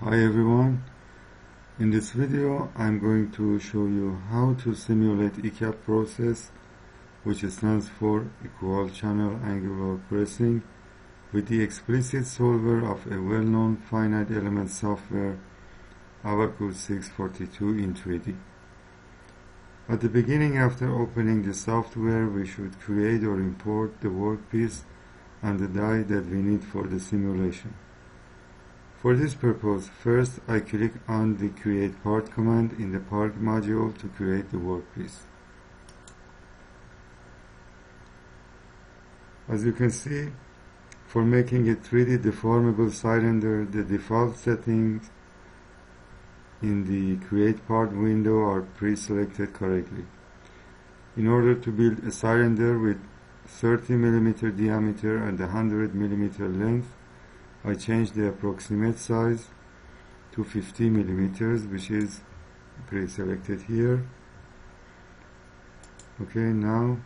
Hi everyone, in this video I'm going to show you how to simulate ECAP process, which stands for equal channel angular pressing, with the explicit solver of a well-known finite element software Abaqus 642 in 3D. At the beginning, after opening the software, we should create or import the workpiece and the die that we need for the simulation. For this purpose, first I click on the Create Part command in the Part module to create the workpiece. As you can see, for making a 3D deformable cylinder, the default settings in the Create Part window are pre-selected correctly. In order to build a cylinder with 30 mm diameter and 100 mm length, I changed the approximate size to 50 mm, which is pre-selected here. Okay, now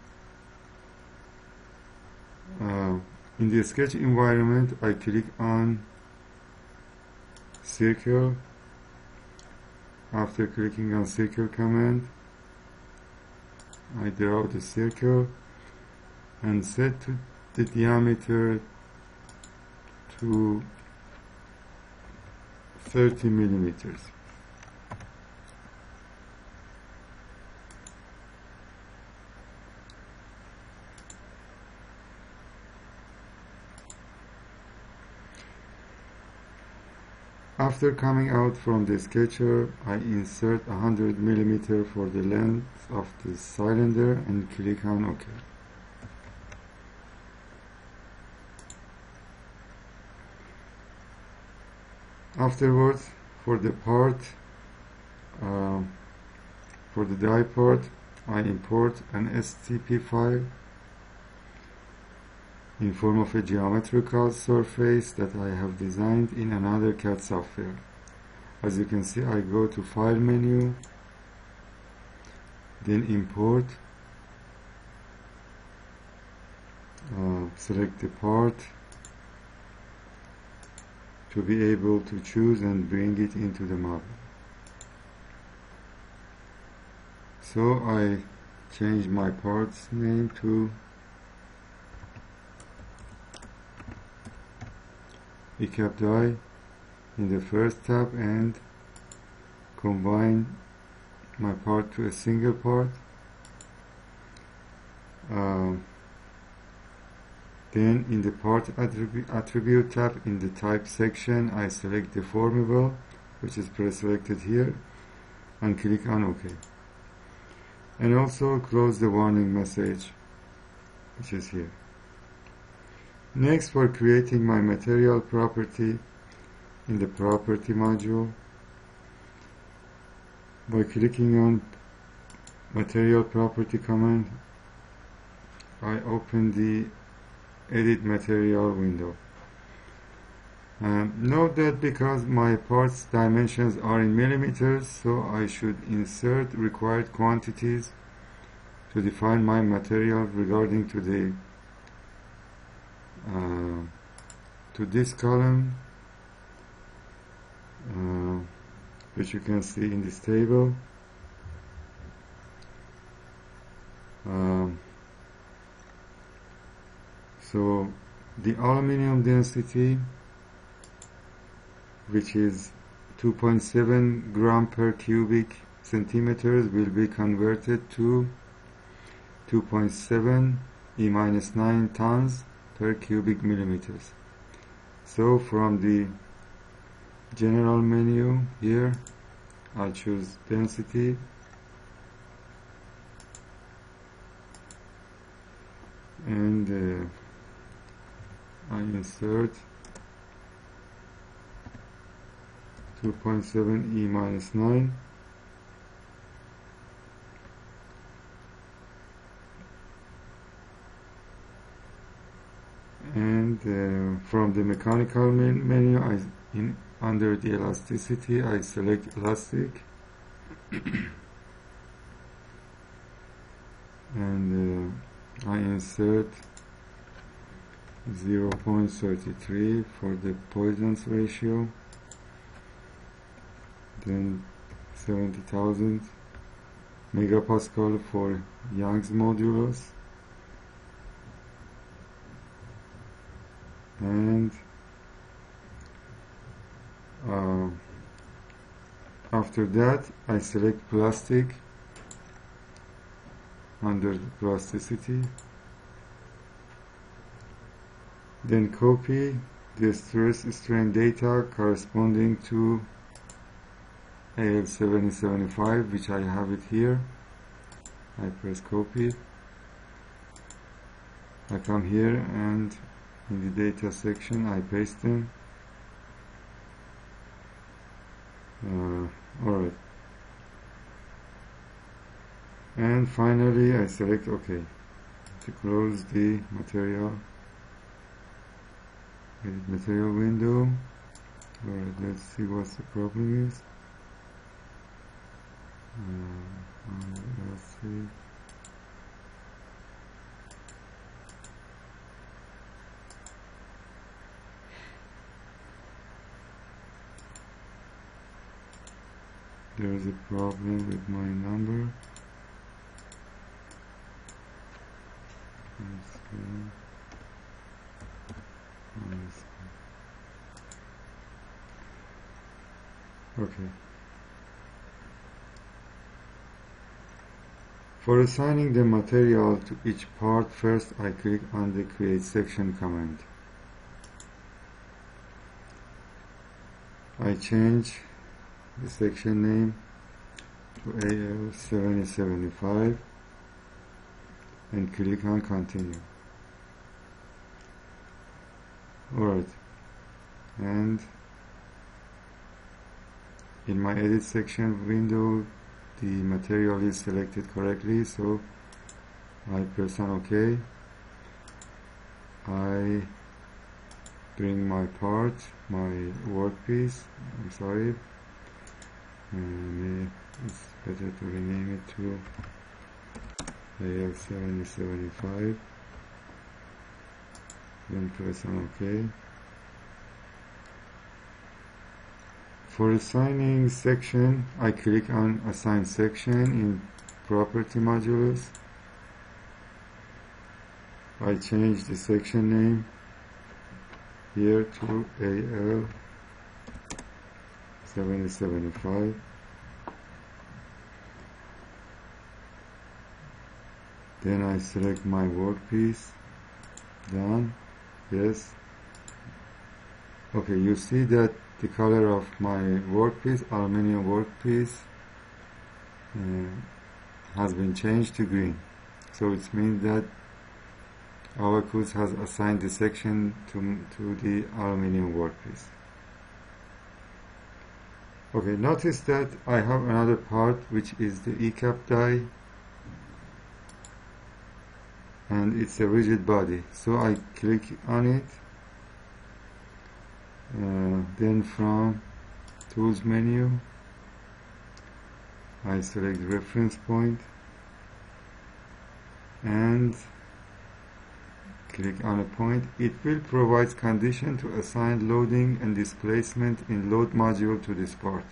in the sketch environment, I click on circle. After clicking on circle command, I draw the circle and set the diameter to 30 millimeters. After coming out from the sketcher, I insert 100 millimeter for the length of the cylinder and click on OK. Afterwards, for the part, for the die part, I import an STP file in form of a geometrical surface that I have designed in another CAD software. As you can see, I go to File menu, then Import, select the part to be able to choose and bring it into the model. So I change my part's name to ECAP die in the first tab and combine my part to a single part. Then in the part attribute tab in the type section, I select deformable, which is pre-selected here, and click on OK. And also close the warning message, which is here. Next, for creating my material property in the property module, by clicking on material property command, I open the edit material window. Note that because my parts dimensions are in millimeters, so I should insert required quantities to define my material regarding to the to this column, which you can see in this table. So the aluminum density, which is 2.7 gram per cubic centimeters, will be converted to 2.7 E-9 tons per cubic millimeters. So from the general menu here, I choose density, and I insert 2.7 E-9, and from the mechanical menu, under the elasticity, I select elastic, and I insert 0.33 for the Poisson's ratio, then 70,000 megapascal for Young's modulus, and after that I select plastic under the plasticity, then copy the stress strain data corresponding to AL7075, which I have it here. I press copy. I come here and in the data section I paste them. Alright. And finally I select OK to close the material. Edit material window. Alright, let's see what the problem is. Let's see. There is a problem with my number. Okay. For assigning the material to each part, first I click on the Create Section command. I change the section name to AL7075 and click on Continue. Alright, and in my edit section window the material is selected correctly, so I press on OK. I bring my part, my workpiece, I'm sorry, and it's better to rename it to AL7075, then press on OK. For assigning section, I click on Assign Section in Property Modulus. I change the section name here to AL7075. Then I select my workpiece. Done. Yes. Okay, you see that the color of my workpiece, aluminum workpiece, has been changed to green. So it means that Abaqus has assigned the section to the aluminum workpiece. Okay, notice that I have another part which is the ECAP die, and it's a rigid body. So I click on it. Then from Tools menu, I select reference point and click on a point. It will provide condition to assign loading and displacement in load module to this part.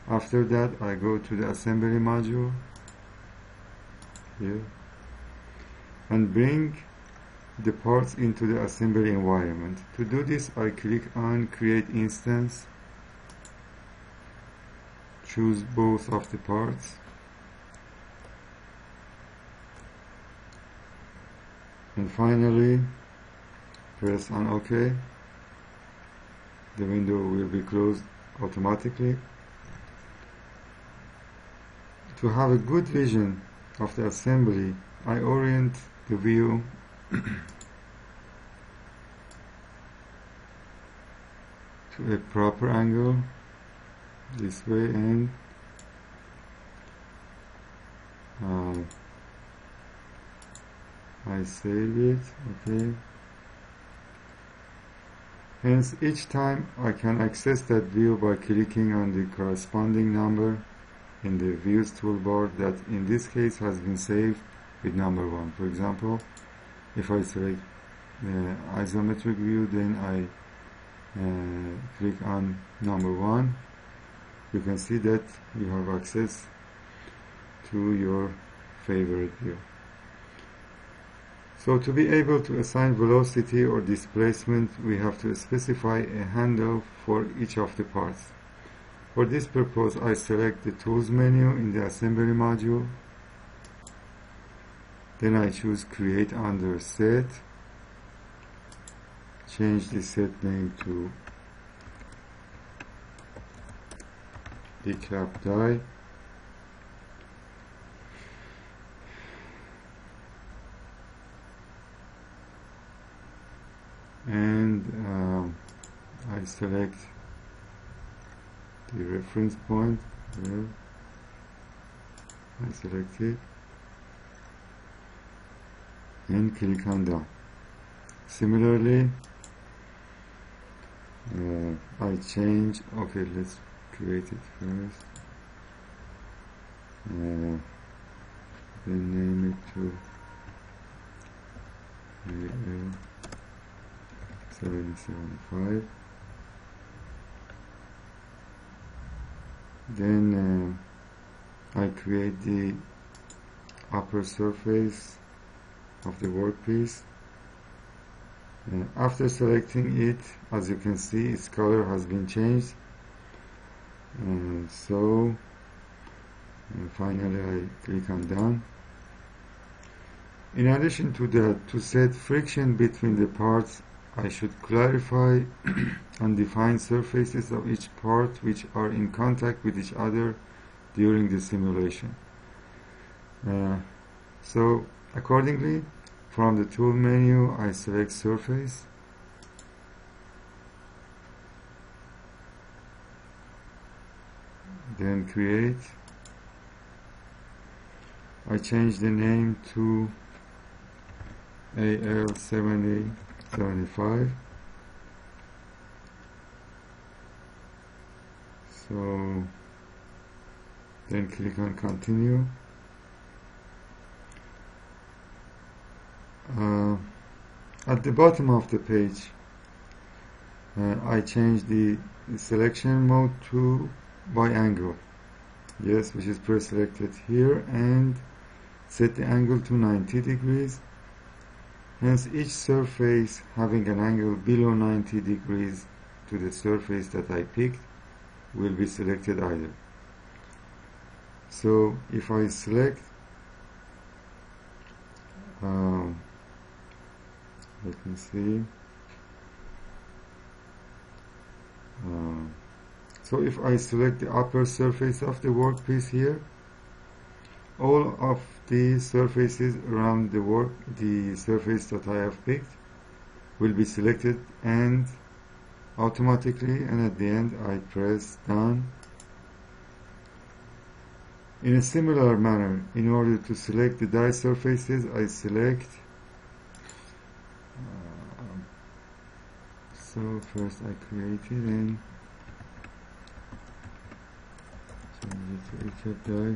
After that, I go to the assembly module here and bring the parts into the assembly environment. To do this, I click on Create Instance, choose both of the parts, and finally press on OK. The window will be closed automatically. To have a good vision of the assembly, I orient the view to a proper angle this way, and I save it. Okay. Hence, each time I can access that view by clicking on the corresponding number in the Views toolbar that in this case has been saved with number 1. For example, if I select the isometric view, then I click on number 1. you can see that you have access to your favorite view. So to be able to assign velocity or displacement, we have to specify a handle for each of the parts. For this purpose, I select the Tools menu in the Assembly module. Then I choose Create under Set. Change the set name to ECAP die. And I select the reference point. There. I select it and click on Done. Similarly, I change. Okay, let's create it first. Then name it to AL775. Then I create the upper surface of the workpiece. After selecting it, as you can see, its color has been changed. So finally I click on Done. In addition to that, to set friction between the parts, I should clarify and define surfaces of each part which are in contact with each other during the simulation. So accordingly, from the Tool menu, I select Surface. Then Create. I change the name to AL775. So then click on Continue. At the bottom of the page, I change the selection mode to by angle. Yes, which is pre-selected here, and set the angle to 90 degrees. Hence, each surface having an angle below 90 degrees to the surface that I picked will be selected either. So if I select, let me see. So if I select the upper surface of the workpiece here, all of the surfaces around the surface that I have picked will be selected and automatically, and at the end I press Done. In a similar manner, in order to select the die surfaces, I select so first I create it and change it to ECAP die.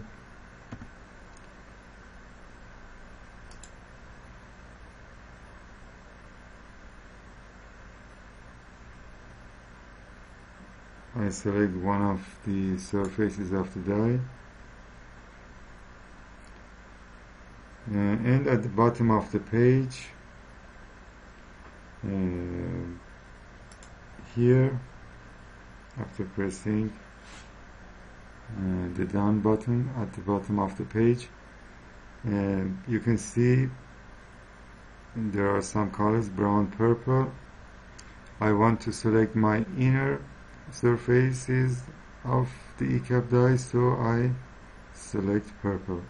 I select one of the surfaces of the die, and at the bottom of the page, here, after pressing the Done button at the bottom of the page, you can see there are some colors, brown, purple. I want to select my inner surfaces of the ECAP die, so I select purple.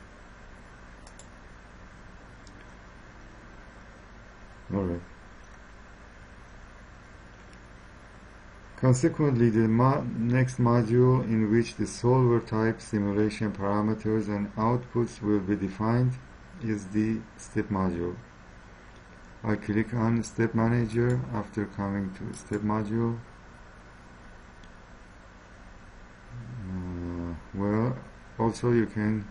Alright. Consequently, the next module in which the solver type, simulation parameters and outputs will be defined is the step module. I click on Step Manager after coming to Step module. Well, also you can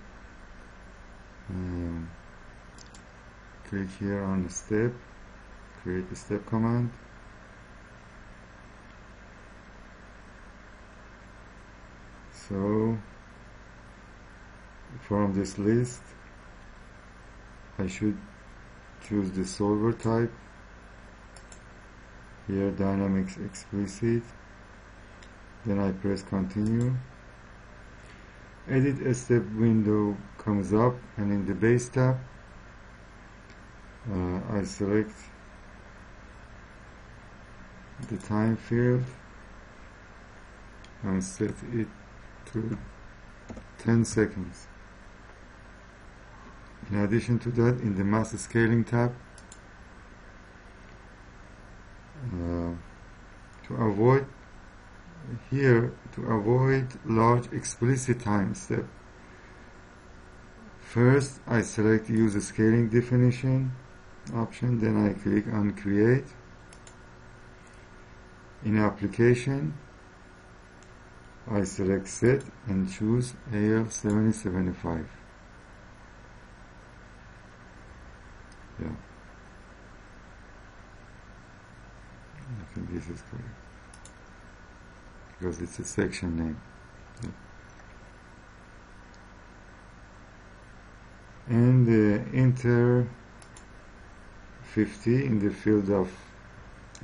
click here on Step, create the step command. So from this list I should choose the solver type. Here Dynamics Explicit. Then I press continue. Edit step window comes up, and in the base tab I select the time field and set it to 10 seconds. In addition to that, in the mass scaling tab, to avoid large explicit time step, first I select use a scaling definition option, then I click on create. In application I select set and choose AL7075. Yeah, I think this is correct because it's a section name. Yeah. And enter 50 in the field of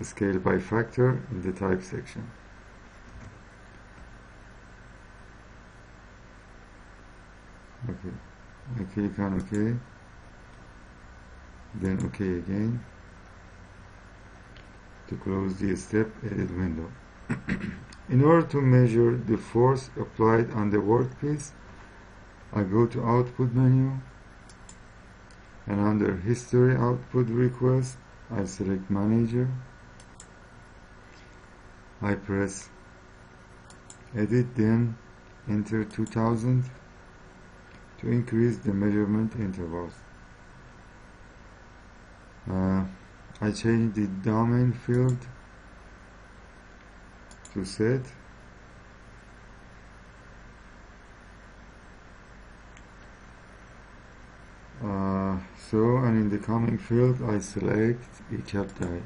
scale by factor in the type section. Okay, I click on OK, then OK again to close the step edit window. In order to measure the force applied on the workpiece, I go to output menu, and under history output request I select manager. I press edit, then enter 2000 to increase the measurement intervals. I change the domain field to set. And in the coming field I select ECAP die.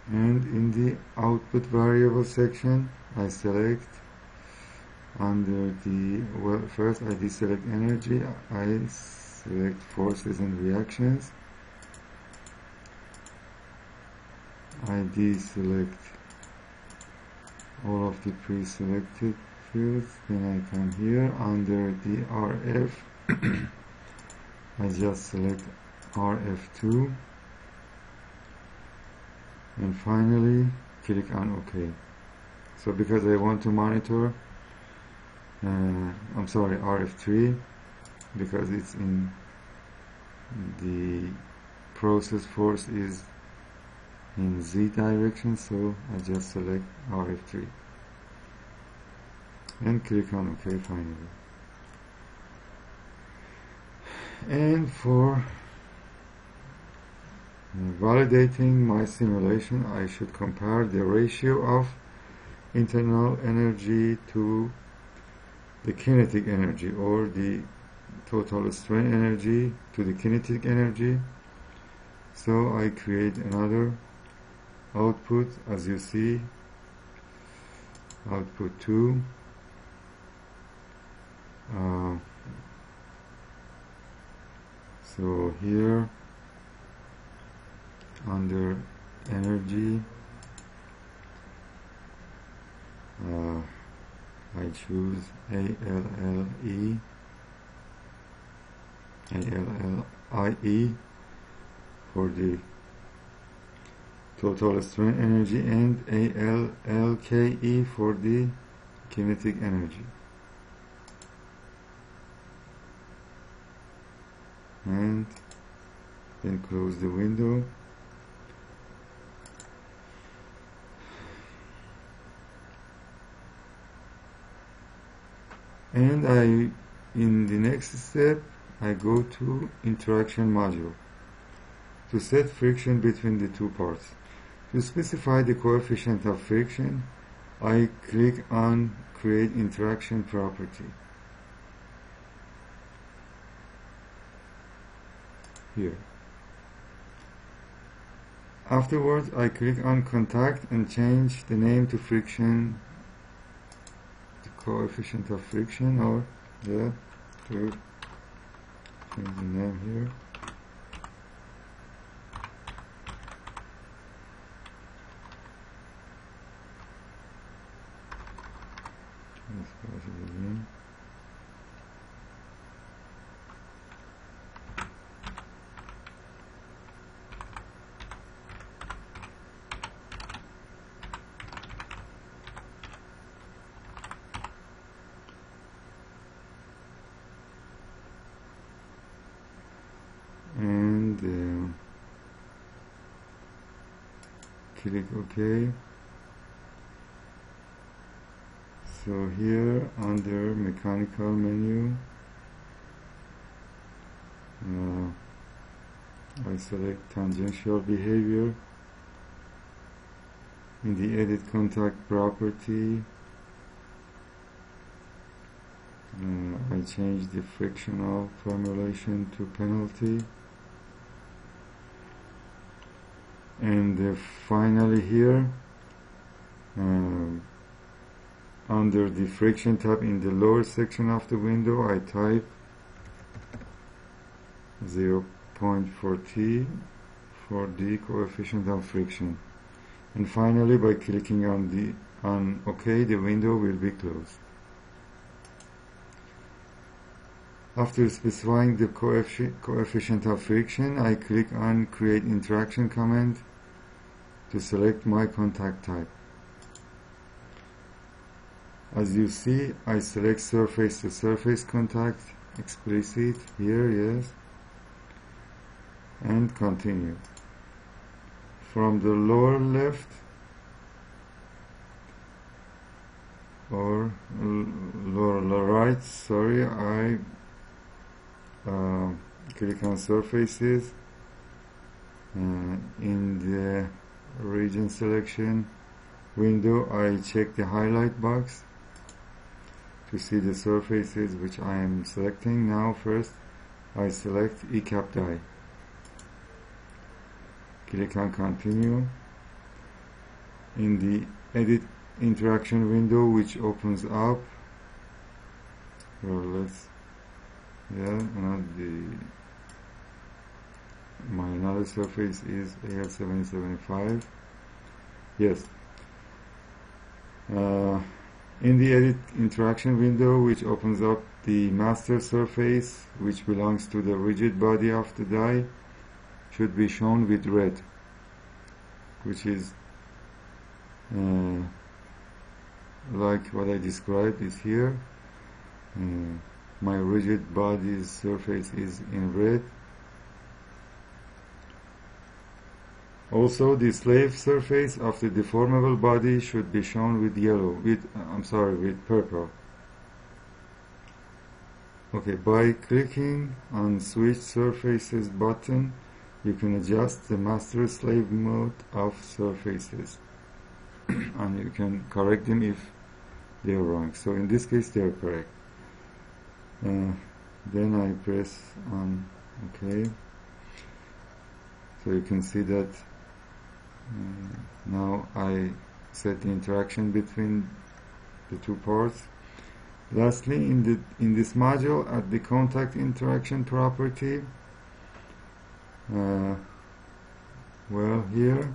And in the output variable section I select under the, first I deselect energy, I select forces and reactions, I deselect all of the pre-selected fields, then I come here under the RF I just select RF2, and finally click on OK. So because I want to monitor RF3 because it's in the process force is in Z direction, so I just select RF3 and click on OK finally. And for validating my simulation, I should compare the ratio of internal energy to the kinetic energy, or the total strain energy to the kinetic energy. So I create another output, as you see, output 2. So here under energy I choose ALLIE for the total strain energy, and ALLKE for the kinetic energy. And then close the window. And in the next step I go to interaction module to set friction between the two parts. To specify the coefficient of friction, I click on create interaction property here. Afterwards, I click on contact and change the name to friction, the coefficient of friction, or to change the name here. Let's pass it again. And click OK. So here under mechanical menu, I select tangential behavior. In the edit contact property, I change the frictional formulation to penalty. And finally here, under the friction tab in the lower section of the window, I type 0.4T for the coefficient of friction. And finally, by clicking on OK, the window will be closed. After specifying the coefficient of friction, I click on Create Interaction command to select my contact type. As you see, I select surface to surface contact, explicit, here, yes, and continue. From the lower left or lower right, sorry, I click on surfaces. In the region selection window, I check the highlight box to see the surfaces which I am selecting. Now first I select ECAP die. Click on continue. In the edit interaction window which opens up, my another surface is AL775. Yes. In the edit interaction window which opens up, the master surface which belongs to the rigid body of the die should be shown with red, which is like what I described is here. My rigid body's surface is in red. Also, the slave surface of the deformable body should be shown with yellow, with purple. Okay, by clicking on Switch Surfaces button, you can adjust the master slave mode of surfaces and you can correct them if they are wrong. So in this case they are correct. Then I press on OK. So you can see that now I set the interaction between the two parts. Lastly, in this module, at the contact interaction property, well, here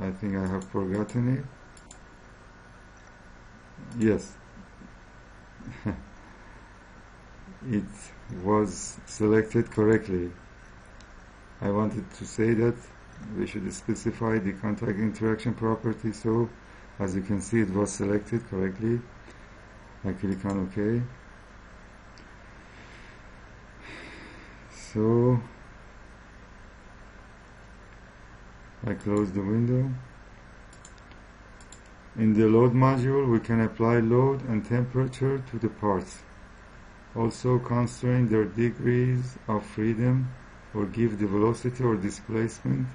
I think I have forgotten it. Yes. It was selected correctly. I wanted to say that we should specify the contact interaction property, so as you can see it was selected correctly. I click on OK. So I close the window. In the load module, we can apply load and temperature to the parts. Also constrain their degrees of freedom or give the velocity or displacement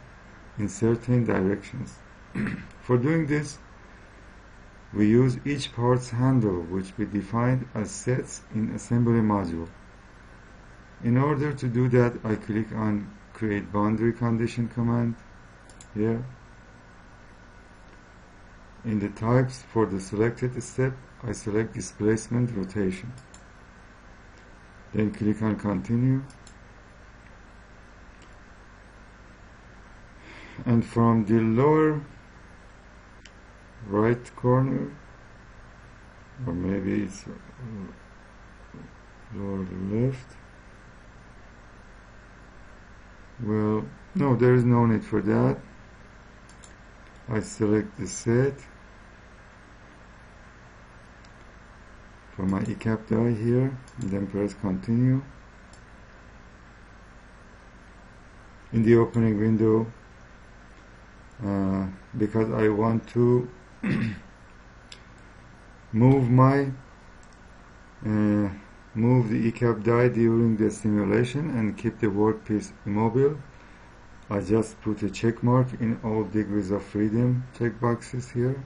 in certain directions. For doing this, we use each part's handle, which we defined as sets in assembly module. In order to do that, I click on Create Boundary Condition command here. In the types for the selected step, I select displacement rotation. Then click on continue. And from the lower right corner, or maybe it's lower left, well, no, there is no need for that. I select the set for my ECAP die here, and then press continue. In the opening window, because I want to move the ECAP die during the simulation and keep the workpiece immobile, I just put a check mark in all degrees of freedom checkboxes here.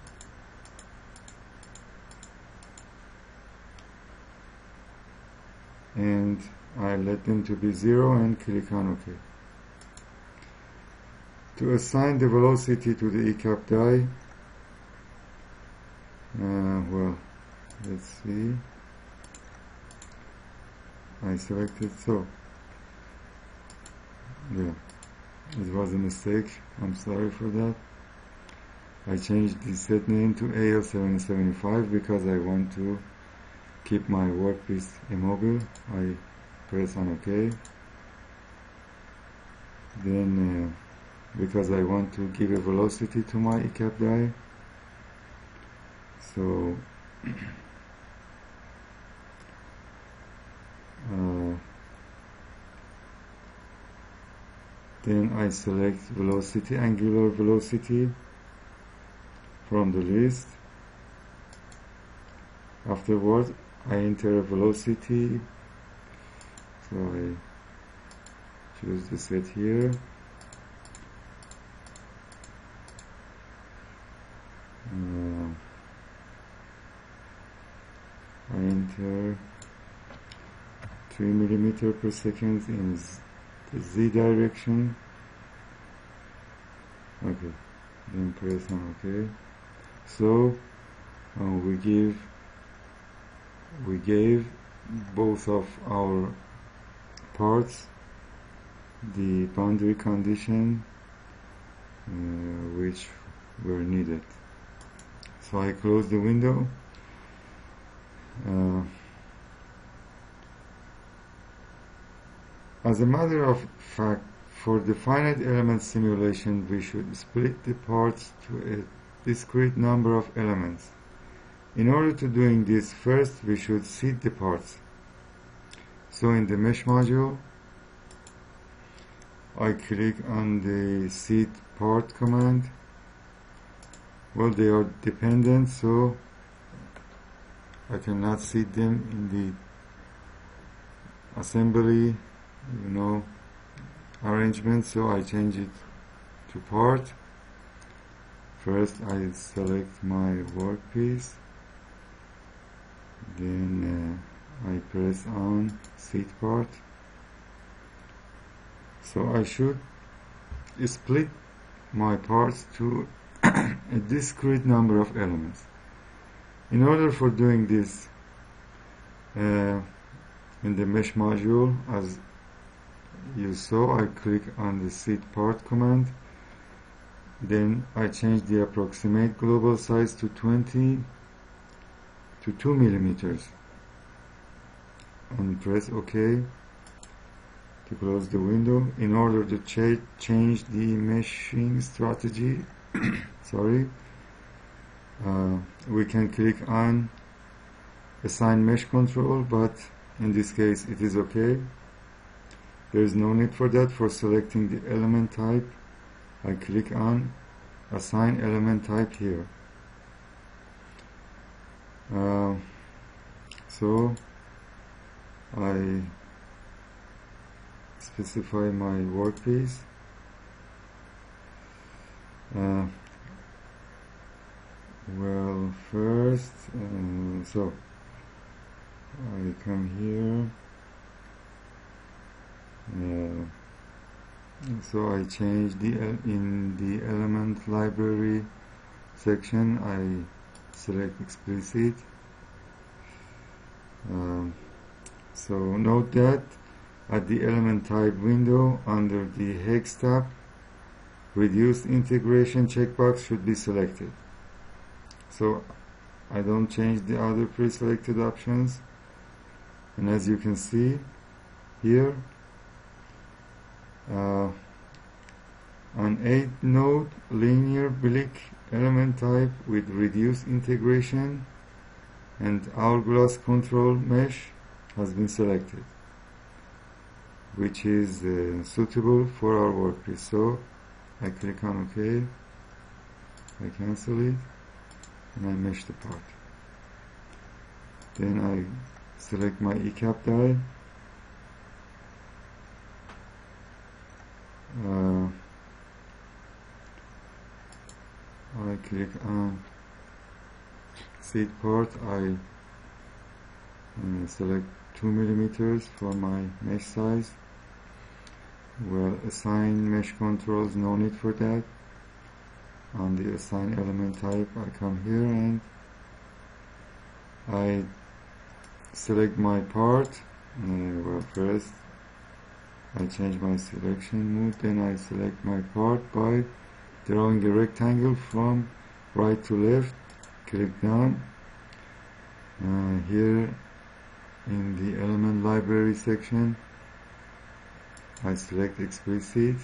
And I let them to be 0 and click on OK. To assign the velocity to the ECAP die, well, let's see. I selected, so yeah, it was a mistake, I'm sorry for that. I changed the set name to AL775 because I want to keep my workpiece immobile. I press on OK. Then because I want to give a velocity to my ECAP die, so then I select velocity, angular velocity from the list. Afterwards I enter a velocity, so I choose the set here. I enter 3 millimeter per second in the Z direction. Okay, then press on OK. So we gave both of our parts the boundary condition which were needed. So I close the window. As a matter of fact, for the finite element simulation, we should split the parts to a discrete number of elements. In order to doing this, first we should seed the parts. So in the mesh module, I click on the seed part command. Well, they are dependent, so I cannot seed them in the assembly, arrangement, so I change it to part. First I select my workpiece, then I press on seed part. So I should split my parts to a discrete number of elements. In order for doing this in the mesh module, as you saw, I click on the seed part command, then I change the approximate global size to 20 to 2 millimeters and press OK to close the window. In order to change the meshing strategy we can click on assign mesh control, but in this case it is okay. There is no need for that. For selecting the element type, I click on assign element type here. So I specify my workpiece. Well, first, so I come here, So I changed in the element library section, I select explicit. So note that at the element type window under the hex tab, reduced integration checkbox should be selected. So I don't change the other pre-selected options, and as you can see here, an 8-node linear Blick element type with reduced integration and hourglass control mesh has been selected, which is suitable for our workpiece. So I click on OK, I cancel it, and I mesh the part. Then I select my ECAP die. I click on seat part. I select 2 millimeters for my mesh size. Well, assign mesh controls, no need for that. On the assign element type, I come here and I select my part. Well, first I change my selection mode, then I select my part by drawing a rectangle from right to left. Click done. Here in the element library section, I select explicit,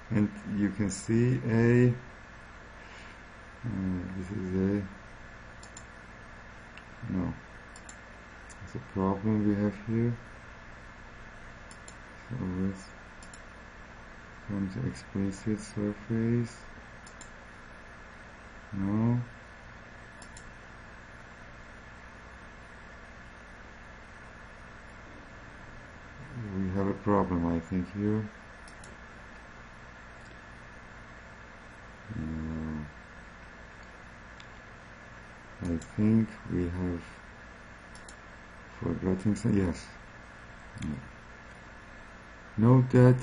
and you can see this is it's a problem we have here. So let's come to explicit surface. No. We have a problem, I think, here. I think we have forgotten some. Yes. Note that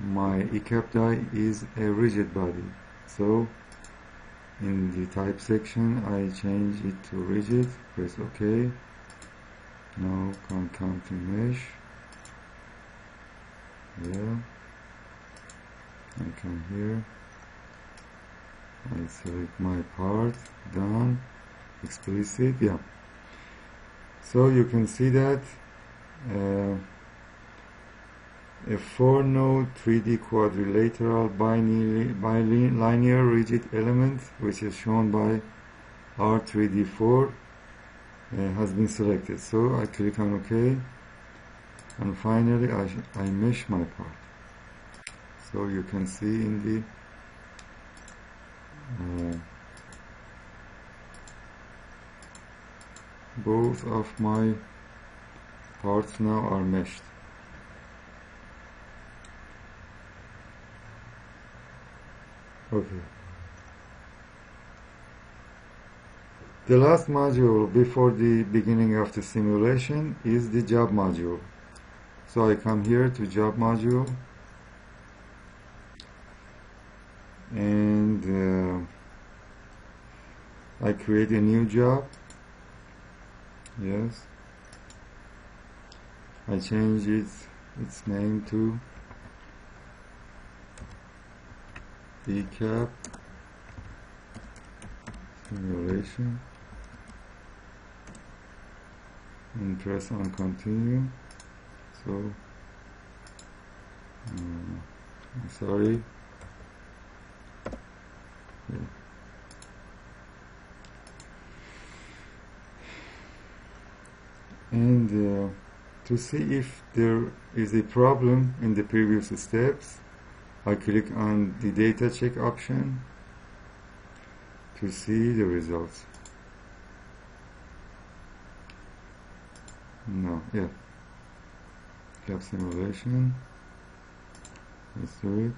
my ECAP die is a rigid body, so in the type section I change it to rigid. Press OK. Now come to mesh. Yeah. I come here. I select my part. Done. Explicit. Yeah. So you can see that a 4-node 3D quadrilateral bilinear rigid element, which is shown by R3D4, has been selected. So I click on OK, and finally I mesh my part. So you can see in the both of my parts now are meshed. Okay. The last module before the beginning of the simulation is the job module. So I come here to job module, and I create a new job. Yes. I change its name to ECAP simulation, and press on continue. So I'm sorry. Yeah. And to see if there is a problem in the previous steps, I click on the data check option to see the results. No, yeah. ECAP simulation. Let's do it.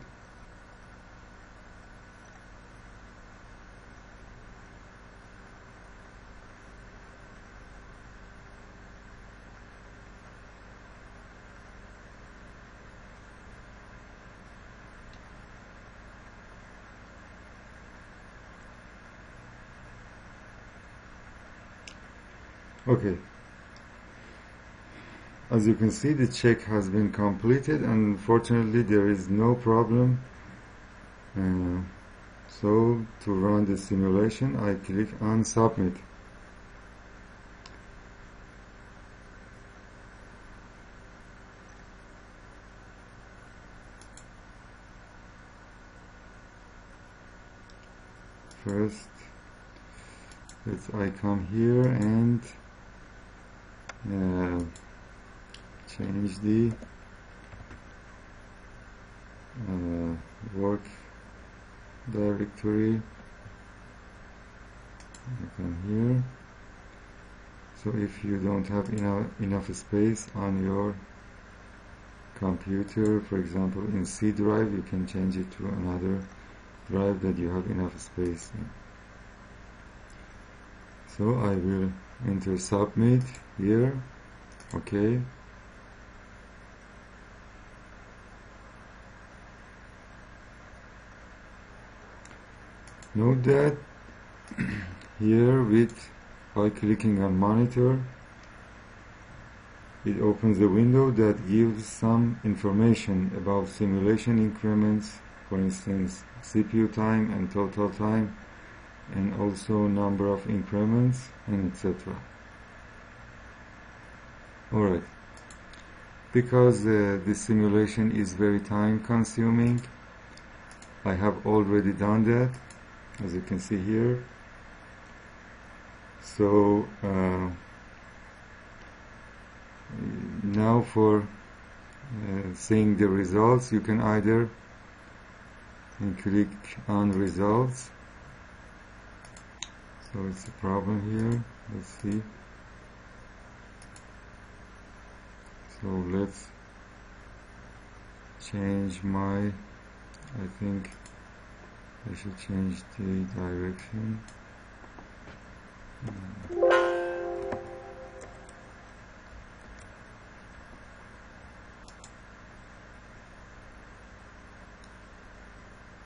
Okay, as you can see, the check has been completed, and fortunately there is no problem. So to run the simulation, I click on submit. First, I come here and change the work directory. I come here. So if you don't have enough space on your computer, for example in C drive, you can change it to another drive that you have enough space in. So I will enter submit here. Okay. Note that here by clicking on monitor, it opens a window that gives some information about simulation increments, for instance CPU time and total time, and also number of increments, and etc. Alright, because the simulation is very time consuming, I have already done that, as you can see here. So now for seeing the results, you can either click on results. So it's a problem here. Let's see. So let's change I think I should change the direction.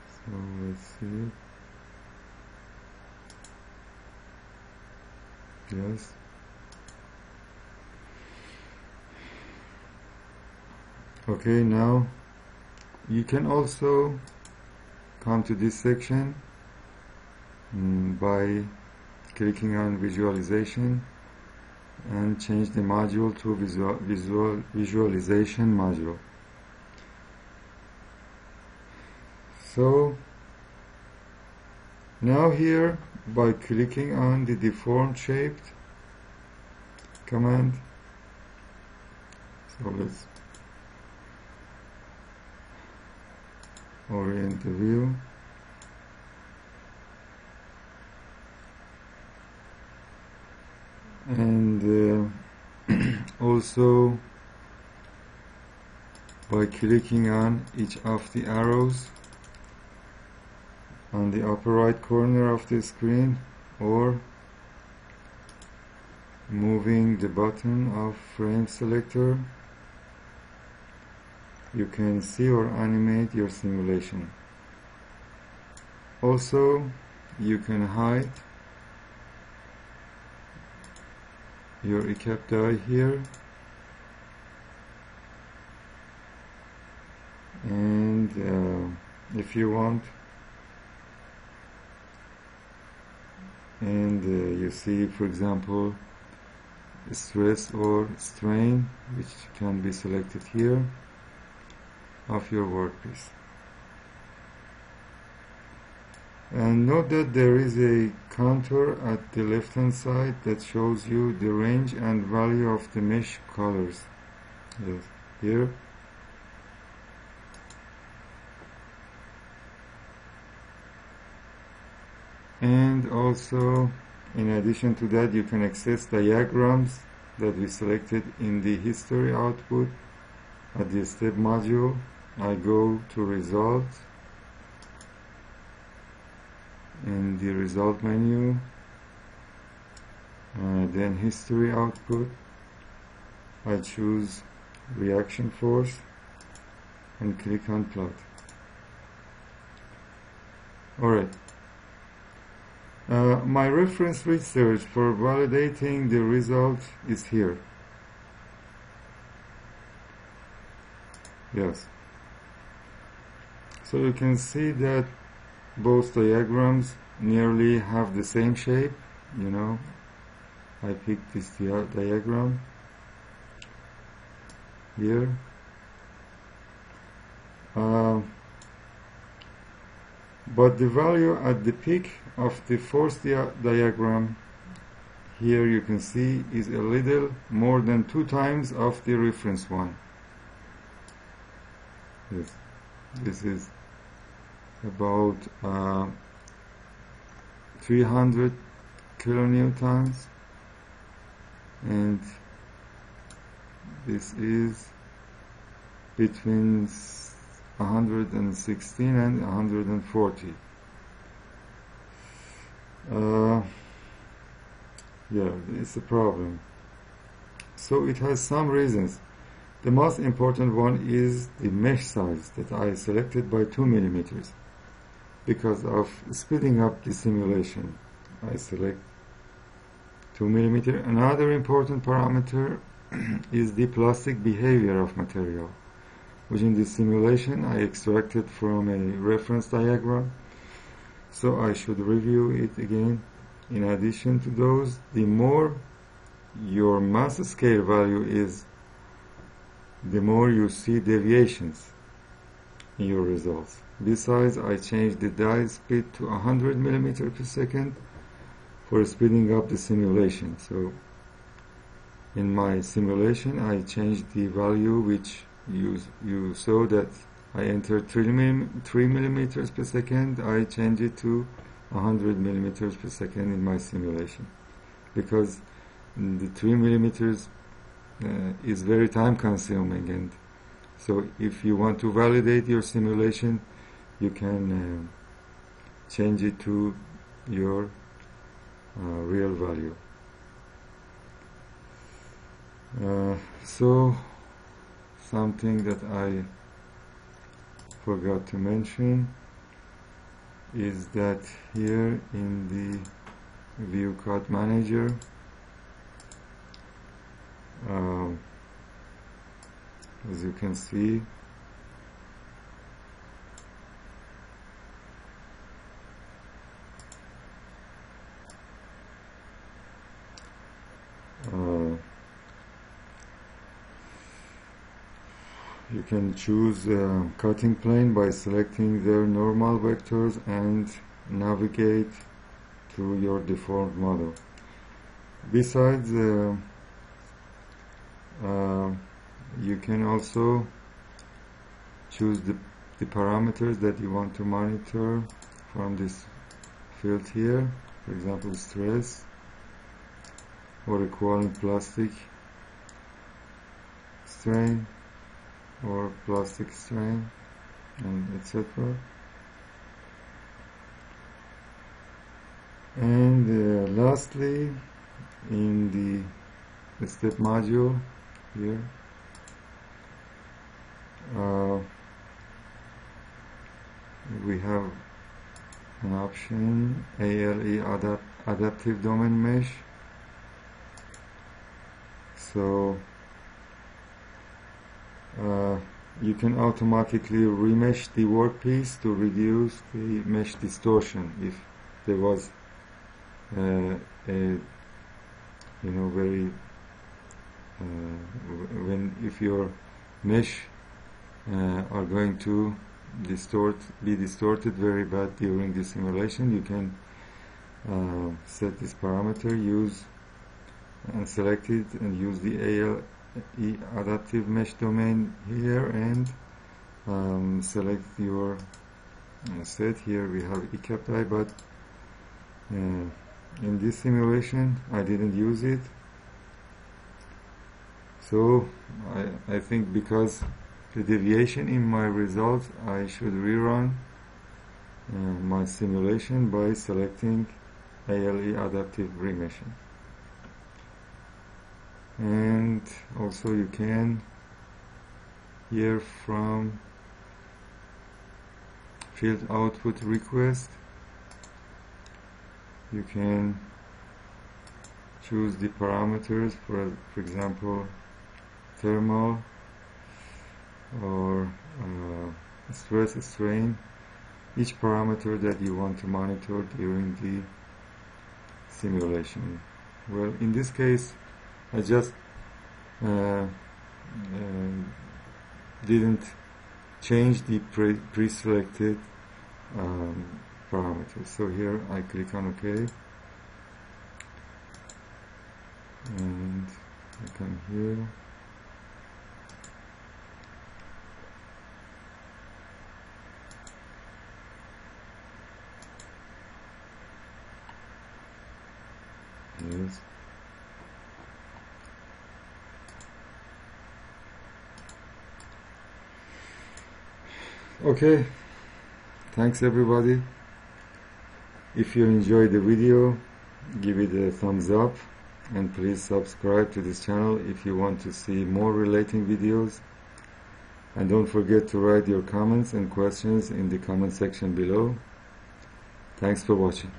So let's see. Yes. Okay, now you can also come to this section by clicking on visualization and change the module to visualization module. So now here, by clicking on the deformed shaped command, so let's orient the view. And also by clicking on each of the arrows on the upper right corner of the screen, or moving the button of frame selector, you can see or animate your simulation. Also, you can hide your ECAP die here, and if you want, and you see, for example, stress or strain, which can be selected here, of your workpiece. And note that there is a counter at the left hand side that shows you the range and value of the mesh colors. Yes, here. And also, in addition to that, you can access diagrams that we selected in the history output at the step module. I go to result, in the result menu, then history output. I choose reaction force and click on plot. Alright. My reference research for validating the result is here. Yes. So you can see that both diagrams nearly have the same shape. You know, I picked this diagram here. But the value at the peak of the fourth diagram here, you can see, is a little more than 2 times of the reference one. Yes, this is about 300 kilonewtons, and this is between 116 and 140. Yeah, it's a problem. So it has some reasons. The most important one is the mesh size that I selected by 2 millimeters. Because of speeding up the simulation, I select 2 millimeter. Another important parameter is the plastic behavior of material, which in this simulation I extracted from a reference diagram, so I should review it again. In addition to those, the more your mass scale value is, the more you see deviations in your results. Besides, I changed the die speed to 100 millimeters per second for speeding up the simulation. So in my simulation I changed the value which you saw that I entered 3 millimeters per second. I changed it to 100 millimeters per second in my simulation, because the 3 millimeters is very time consuming, and so if you want to validate your simulation, you can change it to your real value. So something that I forgot to mention is that here in the view code manager, as you can see, you can choose cutting plane by selecting their normal vectors and navigate to your default model. Besides, you can also choose the parameters that you want to monitor from this field here. For example, stress, or equivalent plastic strain, or plastic strain, and etc. And lastly, in the step module here, we have an option ALE adaptive domain mesh. So you can automatically remesh the workpiece to reduce the mesh distortion if there was if your mesh are going to be distorted very bad during the simulation, you can set this parameter, use and select it, and use the ALE adaptive mesh domain here, and select your set. Here we have ECAP die, but in this simulation I didn't use it. So I think because the deviation in my results, I should rerun my simulation by selecting ALE adaptive remeshing. And also you can here from field output request you can choose the parameters, for example thermal or stress, strain, each parameter that you want to monitor during the simulation. Well, in this case I just didn't change the pre-selected parameters. So here I click on OK, and I come here, yes. Okay, thanks everybody. If you enjoyed the video, give it a thumbs up, and please subscribe to this channel if you want to see more relating videos, and don't forget to write your comments and questions in the comment section below. Thanks for watching.